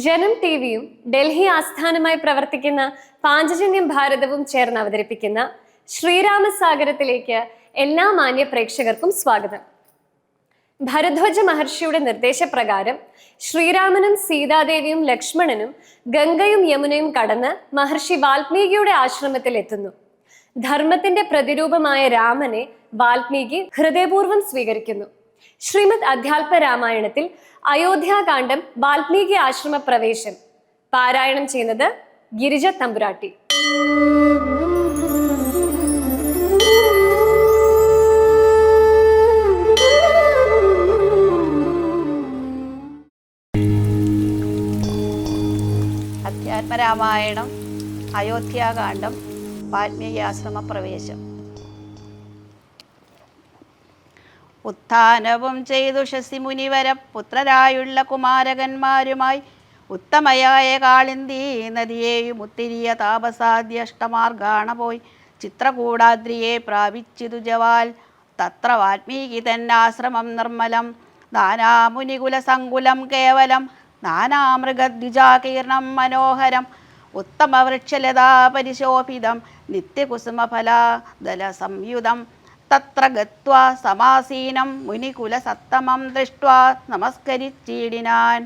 ജനം ടിവിയും ഡൽഹി ആസ്ഥാനമായി പ്രവർത്തിക്കുന്ന പാഞ്ചജന്യം ഭാരതവും ചേർന്ന് അവതരിപ്പിക്കുന്ന ശ്രീരാമസാഗരത്തിലേക്ക് എല്ലാ മാന്യ പ്രേക്ഷകർക്കും സ്വാഗതം. ഭരദ്വാജ മഹർഷിയുടെ നിർദ്ദേശപ്രകാരം ശ്രീരാമനും സീതാദേവിയും ലക്ഷ്മണനും ഗംഗയും യമുനയും കടന്ന് മഹർഷി വാൽമീകിയുടെ ആശ്രമത്തിൽ എത്തുന്നു. ധർമ്മത്തിന്റെ പ്രതിരൂപമായ രാമനെ വാൽമീകി ഹൃദയപൂർവ്വം സ്വീകരിക്കുന്നു. ശ്രീമദ് അധ്യാത്മ രാമായണത്തിൽ അയോധ്യാകാന്ഡം വാൽമീകി ആശ്രമ പ്രവേശം പാരായണം ചെയ്യുന്നത് ഗിരിജ തമ്പുരാട്ടി. അധ്യാത്മരാമായണം അയോധ്യാകാന്ഡം വാൽമീകി ആശ്രമ പ്രവേശം. ഉത്ഥാനവും ചെയ്തു ശശിമുനിവര പുത്രരായുള്ള കുമാരകന്മാരുമായി ഉത്തമയായ കാളിന്തി നദിയെയും ഉത്തിരിയ താപസാദ്യഷ്ടമാർഗാണ പോയി ചിത്രകൂടാദ്രിയെ പ്രാപിച്ചിതു ജവാൽ. തത്ര വാൽമീകി തന്നാശ്രമം നിർമ്മലം നാനാമുനികുലസങ്കുലം കേവലം നാനാമൃഗദ്വിജാകീർണം മനോഹരം ഉത്തമവൃക്ഷലതാ പരിശോഭിതം നിത്യകുസുമഫലാദല സംയുതം. തത്ര ഗത്വാ സമാസീനം മുനികുലസത്തമം ദൃഷ്ട്വാ നമസ്കരിച്ചിടിനാൻ.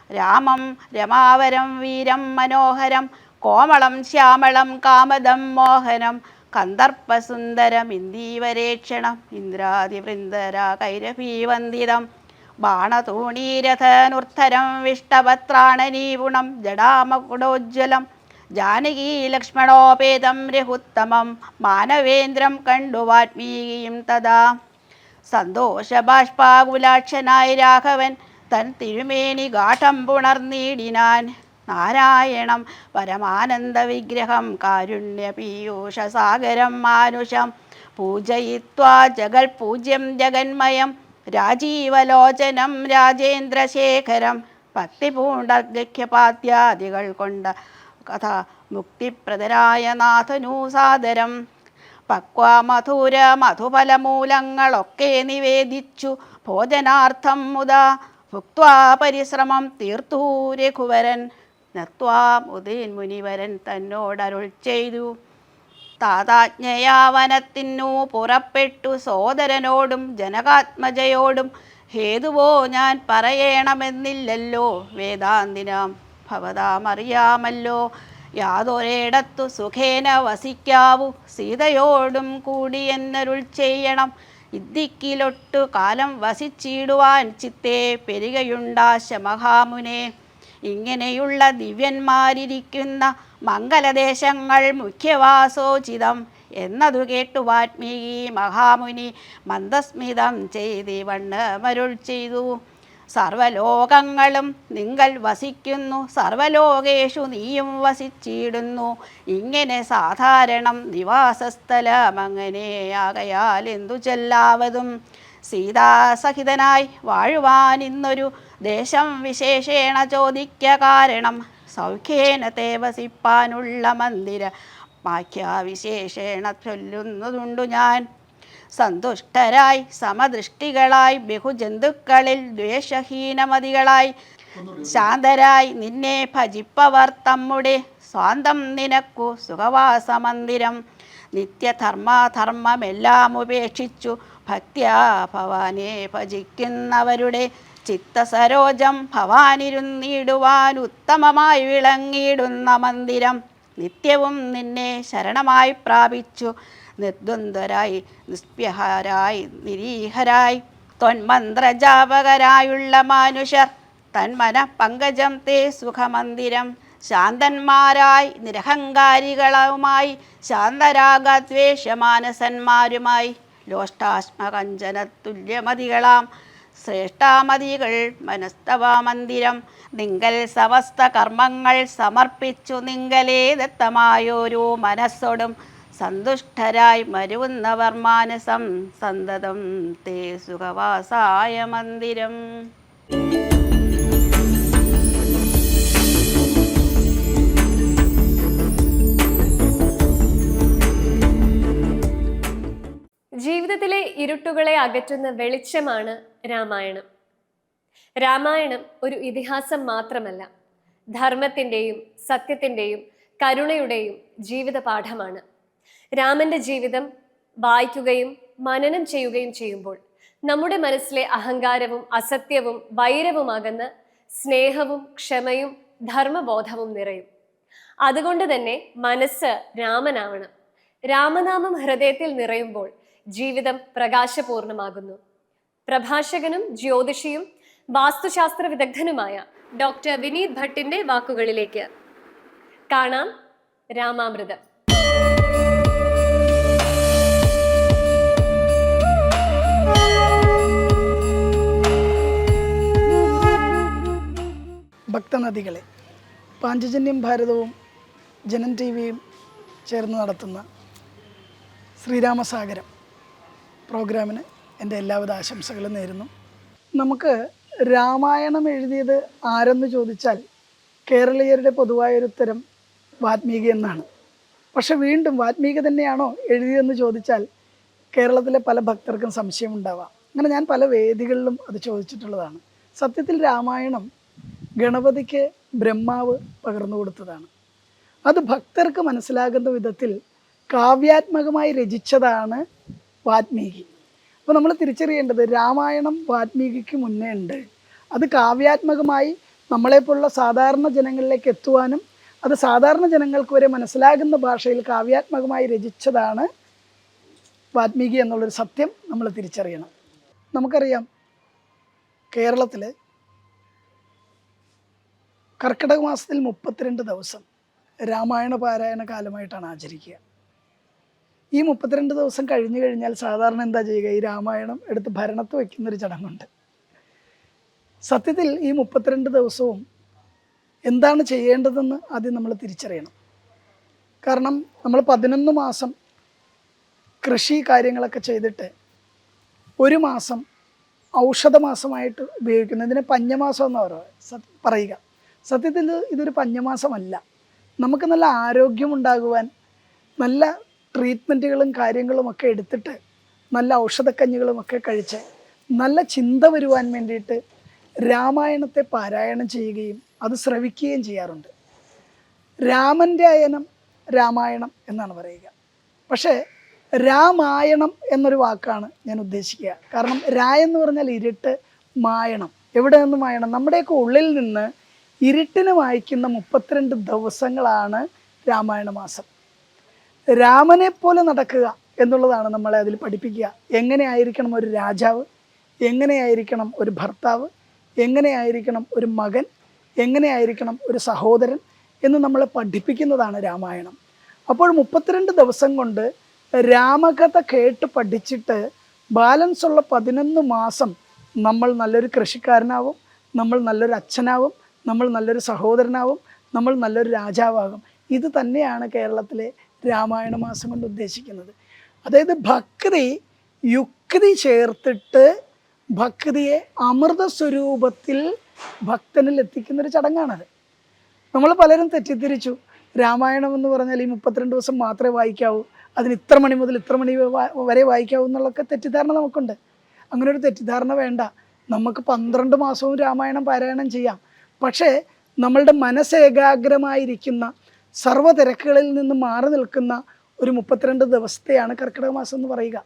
രാമം രമാവരം വീരം മനോഹരം കോമളം ശ്യാമളം കാമദം മോഹനം കന്ദർപ്പസുന്ദരമിന്ദീവരേക്ഷണം ഇന്ദ്രാദിവൃന്ദരാ കൈരഭീവന്ദിതം ബാണതൂണീരഥനുർധരം വിഷ്ടപത്രാണനീപുണം ജടാമകുടോജ്വലം ജാനകീ ലക്ഷ്മണോപേതം രഘുത്തമം മാനവേന്ദ്രം കണ്ടു വാൽമീകിയും തഥാ. സന്തോഷബാഷ്പാകുലാക്ഷനായി രാഘവൻ തൻ തിരുമേനി ഗാഠം പുണർന്നീടിനാൻ. നാരായണം പരമാനന്ദ വിഗ്രഹം കാരുണ്യപീയൂഷസാഗരം മാനുഷം പൂജയിത്വാ ജഗൽപൂജ്യം ജഗന്മയം രാജീവലോചനം രാജേന്ദ്രശേഖരം ഭക്തിപൂണ്ടർഘ്യപാദ്യാദികൾ കൊണ്ട കഥ മുക്തിപ്രദനായ നാഥനു സാദരം. പക്വമധുര മധുഫലമൂലങ്ങളൊക്കെ നിവേദിച്ചു ഭോജനാർത്ഥം മുതാ ഭുക്വാ പരിശ്രമം തീർത്തു രഘുവരൻ. നത്വാ മുതീൻ മുനിവരൻ തന്നോടരുൾ ചെയ്തു താതാജ്ഞയാ വനത്തിനു പുറപ്പെട്ടു സോദരനോടും ജനകാത്മജയോടും ഹേതുവോ ഞാൻ പറയണമെന്നില്ലല്ലോ വേദാന്തിനാം ഭവതാമറിയാമല്ലോ. യാതൊരിടത്തു സുഖേന വസിക്കാവൂ സീതയോടും കൂടി എന്നരുൾ ചെയ്യണം. ഇദ്ദിക്കിലൊട്ടു കാലം വസിച്ചിടുവാൻ ചിത്തേ പെരുകയുണ്ടാശ മഹാമുനെ. ഇങ്ങനെയുള്ള ദിവ്യന്മാരിരിക്കുന്ന മംഗലദേശങ്ങൾ മുഖ്യവാസോചിതം എന്നതു കേട്ടു വാൽമീകി മഹാമുനി മന്ദസ്മിതം ചെയ്തിവണ്ണമരുൾ ചെയ്തു. സർവലോകങ്ങളും നിങ്ങൾ വസിക്കുന്നു സർവലോകേഷു നീയും വസിച്ചിടുന്നു. ഇങ്ങനെ സാധാരണം നിവാസസ്ഥലമങ്ങനെയാകയാൽ എന്തു ചെല്ലാവതും സീതാസഹിതനായി വാഴുവാൻ ഇന്നൊരു ദേശം വിശേഷേണ ചോദിക്ക കാരണം. സൗഖ്യേന തേ വസിപ്പാനുള്ള മന്ദിര വാക്യാവിശേഷേണ ചൊല്ലുന്നതുണ്ടു ഞാൻ. സന്തുഷ്ടരായി സമദൃഷ്ടികളായി ബഹുജന്തുക്കളിൽ ദ്വേഷഹീനമതികളായി ശാന്തരായി നിന്നെ ഭജിപ്പവർ തമ്മുടെ സ്വാന്തം നിനക്കു സുഖവാസമന്ദിരം. നിത്യധർമ്മധർമ്മമെല്ലാം ഉപേക്ഷിച്ചു ഭക്ത്യാ ഭവാനെ ഭജിക്കുന്നവരുടെ ചിത്തസരോജം ഭവാനിരുന്നിടുവാൻ ഉത്തമമായി വിളങ്ങിയിടുന്ന മന്ദിരം. നിത്യവും നിന്നെ ശരണമായി പ്രാപിച്ചു നിർദ്വന്ദ്വരായി നിസ്പ്യഹരായി നിരീഹരായി ത്വന്മന്ത്രജാപകരായുള്ള മാനുഷർ തന്മന പങ്കജം തേ സുഖമന്ദിരം. ശാന്തന്മാരായി നിരഹങ്കാരികളുമായി ശാന്തരാഗദ്വേഷമാനസന്മാരുമായി ലോഷ്ടാശ്മകഞ്ചനതുല്യമതികളാം ശ്രേഷ്ഠാമതികൾ മനസ്തവ മന്ദിരം. നിങ്കൽ സമസ്ത കർമ്മങ്ങൾ സമർപ്പിച്ചു നിങ്കലേ ദത്തമായോരു മനസ്സോടും സന്തുഷ്ടരായി മരുവുന്നവർ മാനസം സന്തതം തേ സുഖവാസായ മന്ദിരം. ജീവിതത്തിലെ ഇരുട്ടുകളെ അകറ്റുന്ന വെളിച്ചമാണ് രാമായണം. രാമായണം ഒരു ഇതിഹാസം മാത്രമല്ല, ധർമ്മത്തിൻ്റെയും സത്യത്തിൻ്റെയും കരുണയുടെയും ജീവിത പാഠമാണ്. രാമന്റെ ജീവിതം വായിക്കുകയും മനനം ചെയ്യുകയും ചെയ്യുമ്പോൾ നമ്മുടെ മനസ്സിലെ അഹങ്കാരവും അസത്യവും വൈരവുമാകുന്ന സ്നേഹവും ക്ഷമയും ധർമ്മബോധവും നിറയും. അതുകൊണ്ട് തന്നെ മനസ്സ് രാമനാവണം. രാമനാമം ഹൃദയത്തിൽ നിറയുമ്പോൾ ജീവിതം പ്രകാശപൂർണമാകുന്നു. പ്രഭാഷകനും ജ്യോതിഷിയും വാസ്തുശാസ്ത്ര വിദഗ്ധനുമായ ഡോക്ടർ വിനീത് ഭട്ടിന്റെ വാക്കുകളിലേക്ക്. കാണാം രാമാമൃതം. ഭക്തനദികളെ, പാഞ്ചജന്യം ഭാരതവും ജനം ടി വിയും ചേർന്ന് നടത്തുന്ന ശ്രീരാമസാഗരം പ്രോഗ്രാമിന് എൻ്റെ എല്ലാവിധ ആശംസകളും നേരുന്നു. നമുക്ക് രാമായണം എഴുതിയത് ആരെന്ന് ചോദിച്ചാൽ കേരളീയരുടെ പൊതുവായൊരുത്തരം വാൽമീകി എന്നാണ്. പക്ഷെ വീണ്ടും വാൽമീകി തന്നെയാണോ എഴുതിയതെന്ന് ചോദിച്ചാൽ കേരളത്തിലെ പല ഭക്തർക്കും സംശയമുണ്ടാവാം. അങ്ങനെ ഞാൻ പല വേദികളിലും അത് ചോദിച്ചിട്ടുള്ളതാണ്. സത്യത്തിൽ രാമായണം ഗണപതിക്ക് ബ്രഹ്മാവ് പകർന്നു കൊടുത്തതാണ്. അത് ഭക്തർക്ക് മനസ്സിലാകുന്ന വിധത്തിൽ കാവ്യാത്മകമായി രചിച്ചതാണ് വാൽമീകി. അപ്പോൾ നമ്മൾ തിരിച്ചറിയേണ്ടത് രാമായണം വാൽമീകിക്ക് മുന്നേ ഉണ്ട്. അത് കാവ്യാത്മകമായി നമ്മളെപ്പോലുള്ള സാധാരണ ജനങ്ങളിലേക്ക് എത്തുവാനും അത് സാധാരണ ജനങ്ങൾക്ക് വരെ മനസ്സിലാകുന്ന ഭാഷയിൽ കാവ്യാത്മകമായി രചിച്ചതാണ് വാൽമീകി എന്നുള്ളൊരു സത്യം നമ്മൾ തിരിച്ചറിയണം. നമുക്കറിയാം, കേരളത്തിൽ കർക്കിടക മാസത്തിൽ 32 ദിവസം രാമായണ പാരായണ കാലമായിട്ടാണ് ആചരിക്കുക. ഈ 32 ദിവസം കഴിഞ്ഞു കഴിഞ്ഞാൽ സാധാരണ എന്താ ചെയ്യുക? ഈ രാമായണം എടുത്ത് ഭരണത്ത് വയ്ക്കുന്നൊരു ചടങ്ങുണ്ട്. സത്യത്തിൽ ഈ 32 ദിവസവും എന്താണ് ചെയ്യേണ്ടതെന്ന് ആദ്യം നമ്മൾ തിരിച്ചറിയണം. കാരണം നമ്മൾ 11 മാസം കൃഷി കാര്യങ്ങളൊക്കെ ചെയ്തിട്ട് ഒരു മാസം ഔഷധ മാസമായിട്ട് ഉപയോഗിക്കുന്നു. ഇതിനെ പഞ്ഞമാസം എന്ന് പറയുക. സത്യത്തിൽ ഇതൊരു പഞ്ഞമാസമല്ല. നമുക്ക് നല്ല ആരോഗ്യമുണ്ടാകുവാൻ, നല്ല ട്രീറ്റ്മെൻറ്റുകളും കാര്യങ്ങളുമൊക്കെ എടുത്തിട്ട്, നല്ല ഔഷധക്കഞ്ഞികളുമൊക്കെ കഴിച്ച് നല്ല ചിന്ത വരുവാൻ വേണ്ടിയിട്ട് രാമായണത്തെ പാരായണം ചെയ്യുകയും അത് ശ്രവിക്കുകയും ചെയ്യാറുണ്ട്. രാമൻ്റെ അയനം രാമായണം എന്നാണ് പറയുക. പക്ഷേ രാമായണം എന്നൊരു വാക്കാണ് ഞാൻ ഉദ്ദേശിക്കുക. കാരണം രാ എന്ന് പറഞ്ഞാൽ ഇരുട്ട്, മായണം. എവിടെ നിന്ന് മായണം? നമ്മുടെയൊക്കെ ഉള്ളിൽ നിന്ന് ഇരുട്ടിന് വായിക്കുന്ന 32 ദിവസങ്ങളാണ് രാമായണ മാസം. രാമനെ പോലെ നടക്കുക എന്നുള്ളതാണ് നമ്മളെ അതിൽ പഠിപ്പിക്കുക. എങ്ങനെയായിരിക്കണം ഒരു രാജാവ്, എങ്ങനെയായിരിക്കണം ഒരു ഭർത്താവ്, എങ്ങനെയായിരിക്കണം ഒരു മകൻ, എങ്ങനെയായിരിക്കണം ഒരു സഹോദരൻ എന്ന് നമ്മളെ പഠിപ്പിക്കുന്നതാണ് രാമായണം. അപ്പോൾ 32 ദിവസം കൊണ്ട് രാമകഥ കേട്ട് പഠിച്ചിട്ട് ബാലൻസ് ഉള്ള 11 മാസം നമ്മൾ നല്ലൊരു കൃഷിക്കാരനാവും, നമ്മൾ നല്ലൊരു അച്ഛനാവും, നമ്മൾ നല്ലൊരു സഹോദരനാവും, നമ്മൾ നല്ലൊരു രാജാവാകും. ഇത് തന്നെയാണ് കേരളത്തിലെ രാമായണ മാസം കൊണ്ട് ഉദ്ദേശിക്കുന്നത്. അതായത് ഭക്തി യുക്തി ചേർത്തിട്ട് ഭക്തിയെ അമൃത സ്വരൂപത്തിൽ ഭക്തനിൽ എത്തിക്കുന്നൊരു ചടങ്ങാണത്. നമ്മൾ പലരും തെറ്റിദ്ധരിച്ചു. രാമായണം എന്ന് പറഞ്ഞാൽ ഈ 32 ദിവസം മാത്രമേ വായിക്കാവൂ, അതിന് ഇത്ര മണി മുതൽ ഇത്ര മണി വരെ വായിക്കാവൂ എന്നുള്ളൊക്കെ തെറ്റിദ്ധാരണ നമുക്കുണ്ട്. അങ്ങനെ ഒരു തെറ്റിദ്ധാരണ വേണ്ട. നമുക്ക് 12 മാസവും രാമായണം പാരായണം ചെയ്യാം. പക്ഷേ നമ്മളുടെ മനസ്സ് ഏകാഗ്രമായിരിക്കുന്ന, സർവ്വ തിരക്കുകളിൽ നിന്ന് മാറി നിൽക്കുന്ന ഒരു 32 ദിവസത്തെയാണ് കർക്കിടക മാസം എന്ന് പറയുക.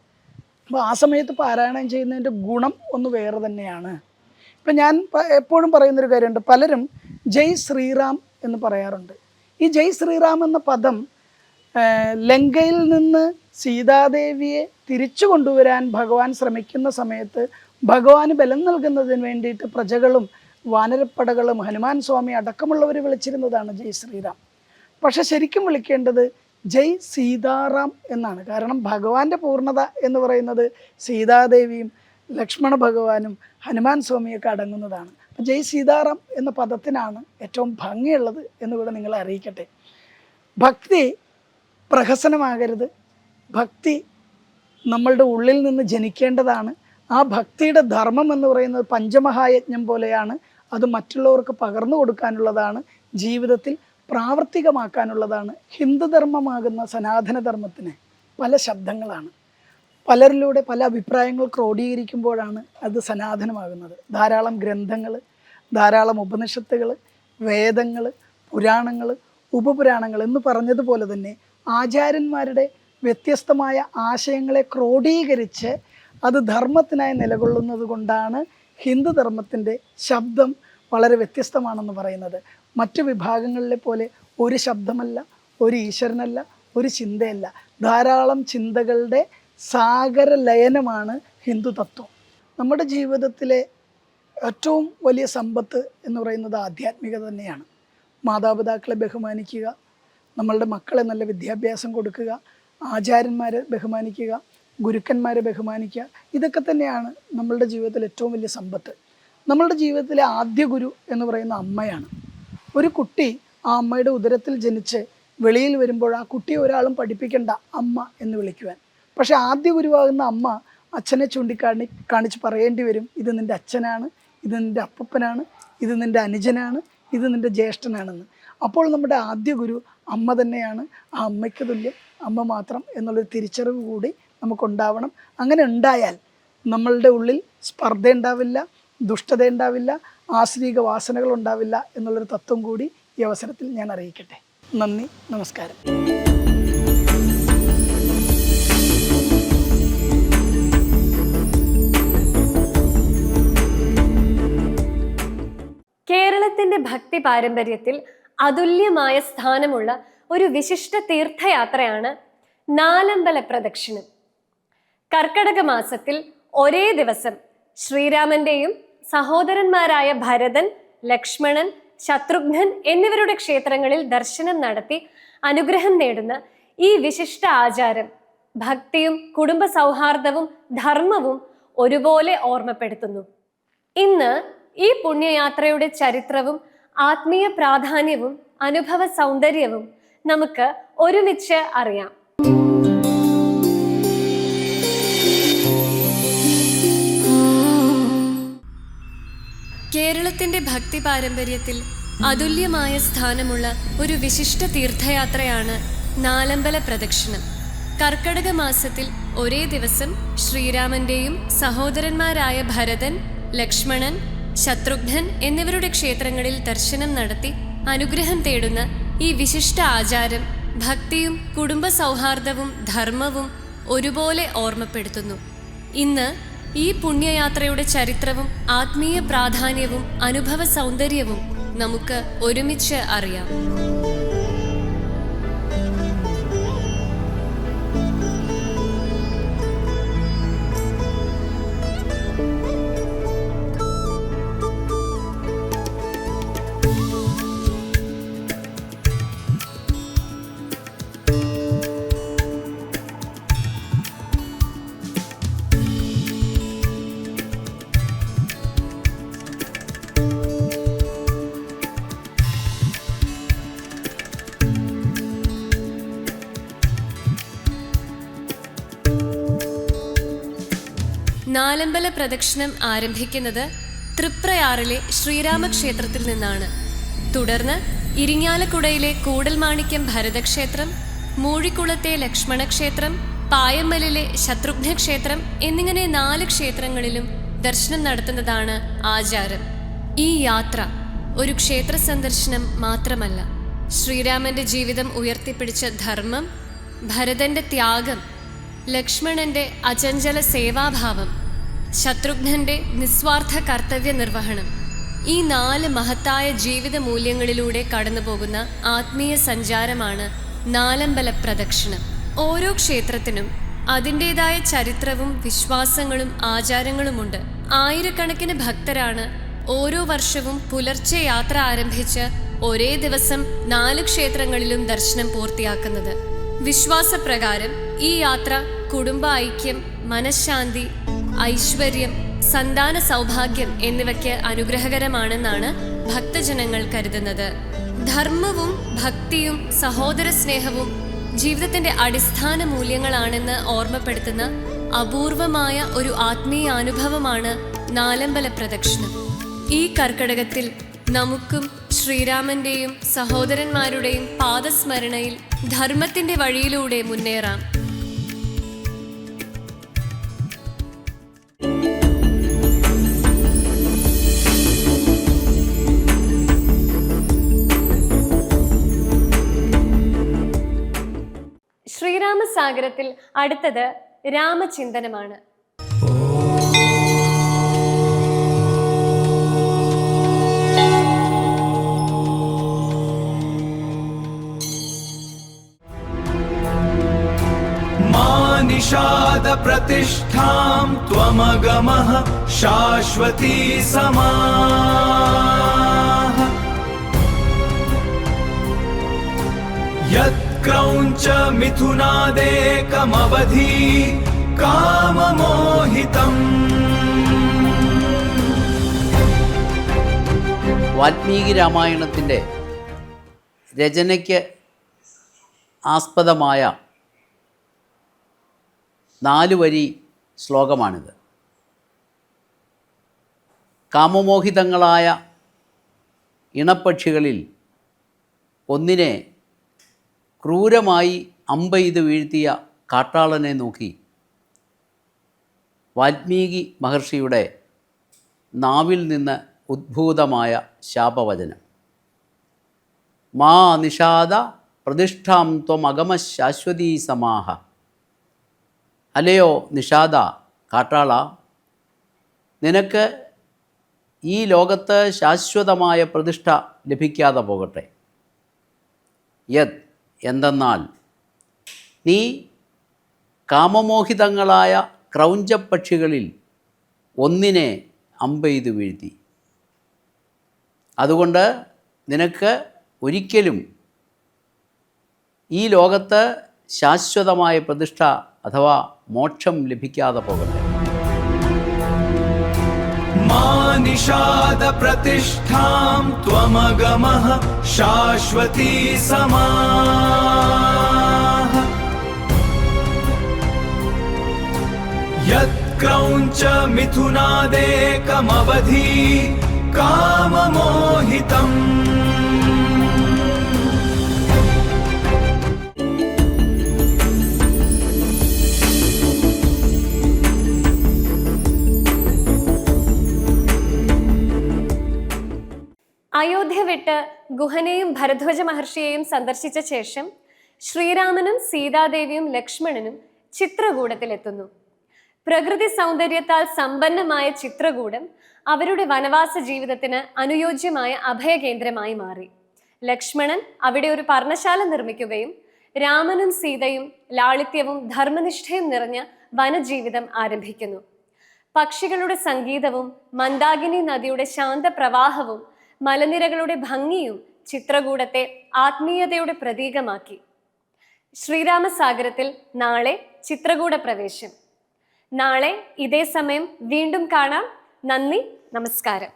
അപ്പോൾ ആ സമയത്ത് പാരായണം ചെയ്യുന്നതിൻ്റെ ഗുണം ഒന്ന് വേറെ തന്നെയാണ്. ഇപ്പം ഞാൻ എപ്പോഴും പറയുന്നൊരു കാര്യമുണ്ട്. പലരും ജയ് ശ്രീറാം എന്ന് പറയാറുണ്ട്. ഈ ജയ് ശ്രീറാം എന്ന പദം ലങ്കയിൽ നിന്ന് സീതാദേവിയെ തിരിച്ചു കൊണ്ടുവരാൻ ഭഗവാൻ ശ്രമിക്കുന്ന സമയത്ത് ഭഗവാന് ബലം നൽകുന്നതിന് വേണ്ടിയിട്ട് പ്രജകളും വാനരപ്പടകളും ഹനുമാൻ സ്വാമി അടക്കമുള്ളവർ വിളിച്ചിരുന്നതാണ് ജയ് ശ്രീറാം. പക്ഷെ ശരിക്കും വിളിക്കേണ്ടത് ജയ് സീതാറാം എന്നാണ്. കാരണം ഭഗവാന്റെ പൂർണ്ണത എന്ന് പറയുന്നത് സീതാദേവിയും ലക്ഷ്മണ ഭഗവാനും ഹനുമാൻ സ്വാമിയൊക്കെ അടങ്ങുന്നതാണ്. അപ്പോൾ ജയ് സീതാറാം എന്ന പദത്തിനാണ് ഏറ്റവും ഭംഗിയുള്ളത് എന്നുകൂടെ നിങ്ങളെ അറിയിക്കട്ടെ. ഭക്തി പ്രഹസനമാകരുത്. ഭക്തി നമ്മളുടെ ഉള്ളിൽ നിന്ന് ജനിക്കേണ്ടതാണ്. ആ ഭക്തിയുടെ ധർമ്മം എന്ന് പറയുന്നത് പഞ്ചമഹായജ്ഞം പോലെയാണ്. അത് മറ്റുള്ളവർക്ക് പകർന്നു കൊടുക്കാനുള്ളതാണ്, ജീവിതത്തിൽ പ്രാവർത്തികമാക്കാനുള്ളതാണ്. ഹിന്ദുധർമ്മമാകുന്ന സനാതനധർമ്മത്തിന് പല ശബ്ദങ്ങളാണ്. പലരിലൂടെ പല അഭിപ്രായങ്ങൾ ക്രോഡീകരിക്കുമ്പോഴാണ് അത് സനാതനമാകുന്നത്. ധാരാളം ഗ്രന്ഥങ്ങൾ, ധാരാളം ഉപനിഷത്തുകൾ, വേദങ്ങൾ, പുരാണങ്ങൾ, ഉപപുരാണങ്ങൾ എന്ന് പറഞ്ഞതുപോലെ തന്നെ ആചാര്യന്മാരുടെ വ്യത്യസ്തമായ ആശയങ്ങളെ ക്രോഡീകരിച്ച് അത് ധർമ്മത്തിനായി നിലകൊള്ളുന്നത് കൊണ്ടാണ് ഹിന്ദു ധർമ്മത്തിൻ്റെ ശബ്ദം വളരെ വ്യത്യസ്തമാണെന്ന് പറയുന്നത്. മറ്റു വിഭാഗങ്ങളിലെ പോലെ ഒരു ശബ്ദമല്ല, ഒരു ഈശ്വരനല്ല, ഒരു ചിന്തയല്ല, ധാരാളം ചിന്തകളുടെ സാഗര ലയനമാണ് ഹിന്ദു തത്വം. നമ്മുടെ ജീവിതത്തിലെ ഏറ്റവും വലിയ സമ്പത്ത് എന്ന് പറയുന്നത് ആധ്യാത്മികത തന്നെയാണ്. മാതാപിതാക്കളെ ബഹുമാനിക്കുക, നമ്മളുടെ മക്കളെ നല്ല വിദ്യാഭ്യാസം കൊടുക്കുക, ആചാര്യന്മാരെ ബഹുമാനിക്കുക, ഗുരുക്കന്മാരെ ബഹുമാനിക്കുക, ഇതൊക്കെ തന്നെയാണ് നമ്മളുടെ ജീവിതത്തിലെ ഏറ്റവും വലിയ സമ്പത്ത്. നമ്മളുടെ ജീവിതത്തിലെ ആദ്യ ഗുരു എന്ന് പറയുന്ന അമ്മയാണ്. ഒരു കുട്ടി ആ അമ്മയുടെ ഉദരത്തിൽ ജനിച്ച് വെളിയിൽ വരുമ്പോൾ ആ കുട്ടിയെ ഒരാളും പഠിപ്പിക്കേണ്ട അമ്മ എന്ന് വിളിക്കുവാൻ. പക്ഷെ ആദ്യ ഗുരുവാകുന്ന അമ്മ അച്ഛനെ കാണിച്ച് പറയേണ്ടി വരും, ഇത് നിൻ്റെ അച്ഛനാണ്, ഇത് നിൻ്റെ അപ്പൂപ്പനാണ്, ഇത് നിൻ്റെ അനുജനാണ്, ഇത് നിൻ്റെ ജ്യേഷ്ഠനാണെന്ന്. അപ്പോൾ നമ്മുടെ ആദ്യ ഗുരു അമ്മ തന്നെയാണ്. ആ അമ്മയ്ക്ക് തുല്യം അമ്മ മാത്രം എന്നുള്ളൊരു തിരിച്ചറിവ് കൂടി നമുക്കുണ്ടാവണം. അങ്ങനെ ഉണ്ടായാൽ നമ്മളുടെ ഉള്ളിൽ സ്പർദ്ധ ഉണ്ടാവില്ല, ദുഷ്ടത ഉണ്ടാവില്ല, ആശ്രീക വാസനകൾ ഉണ്ടാവില്ല എന്നുള്ളൊരു തത്വം കൂടി ഈ അവസരത്തിൽ ഞാൻ അറിയിക്കട്ടെ. നന്ദി, നമസ്കാരം. കേരളത്തിന്റെ ഭക്തി പാരമ്പര്യത്തിൽ അതുല്യമായ സ്ഥാനമുള്ള ഒരു വിശിഷ്ട തീർത്ഥയാത്രയാണ് നാലമ്പല പ്രദക്ഷിണം. കർക്കടക മാസത്തിൽ ഒരേ ദിവസം ശ്രീരാമന്റെയും സഹോദരന്മാരായ ഭരതൻ, ലക്ഷ്മണൻ, ശത്രുഘ്നൻ എന്നിവരുടെ ക്ഷേത്രങ്ങളിൽ ദർശനം നടത്തി അനുഗ്രഹം നേടുന്ന ഈ വിശിഷ്ട ആചാരം ഭക്തിയും കുടുംബ സൗഹാർദ്ദവും ധർമ്മവും ഒരുപോലെ ഓർമ്മപ്പെടുത്തുന്നു. ഇന്ന് ഈ പുണ്യയാത്രയുടെ ചരിത്രവും ആത്മീയ പ്രാധാന്യവും അനുഭവ സൗന്ദര്യവും നമുക്ക് ഒരുമിച്ച് അറിയാം. കേരളത്തിന്റെ ഭക്തി പാരമ്പര്യത്തിൽ അതുല്യമായ സ്ഥാനമുള്ള ഒരു വിശിഷ്ട തീർത്ഥയാത്രയാണ് നാലമ്പല പ്രദക്ഷിണം. കർക്കടക മാസത്തിൽ ഒരേ ദിവസം ശ്രീരാമന്റെയും സഹോദരന്മാരായ ഭരതൻ, ലക്ഷ്മണൻ, ശത്രുഘ്നൻ എന്നിവരുടെ ക്ഷേത്രങ്ങളിൽ ദർശനം നടത്തി അനുഗ്രഹം തേടുന്ന ഈ വിശിഷ്ട ആചാരം ഭക്തിയും കുടുംബ സൗഹാർദ്ദവും ധർമ്മവും ഒരുപോലെ ഓർമ്മപ്പെടുത്തുന്നു. ഇന്ന് ഈ പുണ്യയാത്രയുടെ ചരിത്രവും ആത്മീയ പ്രാധാന്യവും അനുഭവ സൗന്ദര്യവും നമുക്ക് ഒരുമിച്ച് അറിയാം. നാലമ്പല പ്രദക്ഷിണം ആരംഭിക്കുന്നത് തൃപ്രയാറിലെ ശ്രീരാമക്ഷേത്രത്തിൽ നിന്നാണ്. തുടർന്ന് ഇരിങ്ങാലക്കുടയിലെ കൂടൽമാണിക്യം ഭരതക്ഷേത്രം, മൂഴിക്കുളത്തെ ലക്ഷ്മണക്ഷേത്രം, പായമ്മലിലെ ശത്രുഘ്നക്ഷേത്രം എന്നിങ്ങനെ 4 ക്ഷേത്രങ്ങളിലും ദർശനം നടത്തുന്നതാണ് ആചാരം. ഈ യാത്ര ഒരു ക്ഷേത്ര സന്ദർശനം മാത്രമല്ല, ശ്രീരാമന്റെ ജീവിതം ഉയർത്തിപ്പിടിച്ച ധർമ്മം, ഭരതന്റെ ത്യാഗം, ലക്ഷ്മണന്റെ അചഞ്ചല സേവാഭാവം, ശത്രുഘ്നന്റെ നിസ്വാർത്ഥ കർത്തവ്യ നിർവഹണം, ഈ 4 മഹത്തായ ജീവിത മൂല്യങ്ങളിലൂടെ കടന്നുപോകുന്ന ആത്മീയ സഞ്ചാരമാണ് നാലമ്പല പ്രദക്ഷിണം. ഓരോ ക്ഷേത്രത്തിനും അതിൻ്റെതായ ചരിത്രവും വിശ്വാസങ്ങളും ആചാരങ്ങളുമുണ്ട്. ആയിരക്കണക്കിന് ഭക്തരാണ് ഓരോ വർഷവും പുലർച്ചെ യാത്ര ആരംഭിച്ച് ഒരേ ദിവസം 4 ക്ഷേത്രങ്ങളിലും ദർശനം പൂർത്തിയാക്കുന്നത്. വിശ്വാസപ്രകാരം ഈ യാത്ര കുടുംബ ഐക്യം, മനഃശാന്തി, ഐശ്വര്യം, സന്താന സൗഭാഗ്യം എന്നിവയ്ക്ക് അനുഗ്രഹകരമാണെന്നാണ് ഭക്തജനങ്ങൾ കരുതുന്നത്. ധർമ്മവും ഭക്തിയും സഹോദര സ്നേഹവും ജീവിതത്തിന്റെ അടിസ്ഥാന മൂല്യങ്ങളാണെന്ന് ഓർമ്മപ്പെടുത്തുന്ന അപൂർവമായ ഒരു ആത്മീയാനുഭവമാണ് നാലമ്പല പ്രദക്ഷിണം. ഈ കർക്കടകത്തിൽ നമുക്കും ശ്രീരാമന്റെയും സഹോദരന്മാരുടെയും പാദസ്മരണയിൽ ധർമ്മത്തിന്റെ വഴിയിലൂടെ മുന്നേറാം. ശ്രീരാമസാഗരത്തിൽ അടുത്തത് രാമചിന്തനമാണ്. निषाद प्रतिष्ठां त्वमगमः शाश्वती समाः यत्क्रौञ्च मिथुनादेकमवधि काममोहितम्. വാൽമീകി രാമായണത്തിൻ്റെ രചനയ്ക്ക് ആസ്പദമായ 4 വരി ശ്ലോകമാണിത്. കാമമോഹിതങ്ങളായ ഇണപ്പക്ഷികളിൽ ഒന്നിനെ ക്രൂരമായി അമ്പെയ്ത് വീഴ്ത്തിയ കാട്ടാളനെ നോക്കി വാൽമീകി മഹർഷിയുടെ നാവിൽ നിന്ന് ഉദ്ഭൂതമായ ശാപവചനം. മാ നിഷാദ പ്രതിഷ്ഠാം ത്വമഗമ ശാശ്വതീ സമാഹ. അല്ലയോ നിഷാദ, കാട്ടാള, നിനക്ക് ഈ ലോകത്ത് ശാശ്വതമായ പ്രതിഷ്ഠ ലഭിക്കാതെ പോകട്ടെ. യത് എന്തെന്നാൽ നീ കാമമോഹിതങ്ങളായ ക്രൗഞ്ചപ്പക്ഷികളിൽ ഒന്നിനെ അമ്പെയ്ത് വീഴ്ത്തി. അതുകൊണ്ട് നിനക്ക് ഒരിക്കലും ഈ ലോകത്ത് ശാശ്വതമായ പ്രതിഷ്ഠ അഥവാ മോക്ഷം ലഭിക്കാതെ പോകട്ടെ. നിഷാദ പ്രതിഷ്ഠാം ത്വമഗമഃ ശാശ്വതീ സമാഃ യത്ക്രൗഞ്ച മിഥുനാദേകമവധി കാമമോഹിതം. അയോധ്യ വിട്ട് ഗുഹനെയും ഭരദ്വാജ മഹർഷിയെയും സന്ദർശിച്ച ശേഷം ശ്രീരാമനും സീതാദേവിയും ലക്ഷ്മണനും ചിത്രകൂടത്തിലെത്തുന്നു. പ്രകൃതി സൗന്ദര്യത്താൽ സമ്പന്നമായ ചിത്രകൂടം അവരുടെ വനവാസ ജീവിതത്തിന് അനുയോജ്യമായ അഭയകേന്ദ്രമായി മാറി. ലക്ഷ്മണൻ അവിടെ ഒരു പർണശാല നിർമ്മിക്കുകയും രാമനും സീതയും ലാളിത്യവും ധർമ്മനിഷ്ഠയും നിറഞ്ഞ വനജീവിതം ആരംഭിക്കുന്നു. പക്ഷികളുടെ സംഗീതവും മന്ദാകിനി നദിയുടെ ശാന്ത പ്രവാഹവും മലനിരകളുടെ ഭംഗിയും ചിത്രകൂടത്തെ ആത്മീയതയുടെ പ്രതീകമാക്കി. ശ്രീരാമസാഗരത്തിൽ നാളെ ചിത്രകൂട പ്രവേശം. നാളെ ഇതേ സമയം വീണ്ടും കാണാം. നന്ദി, നമസ്കാരം.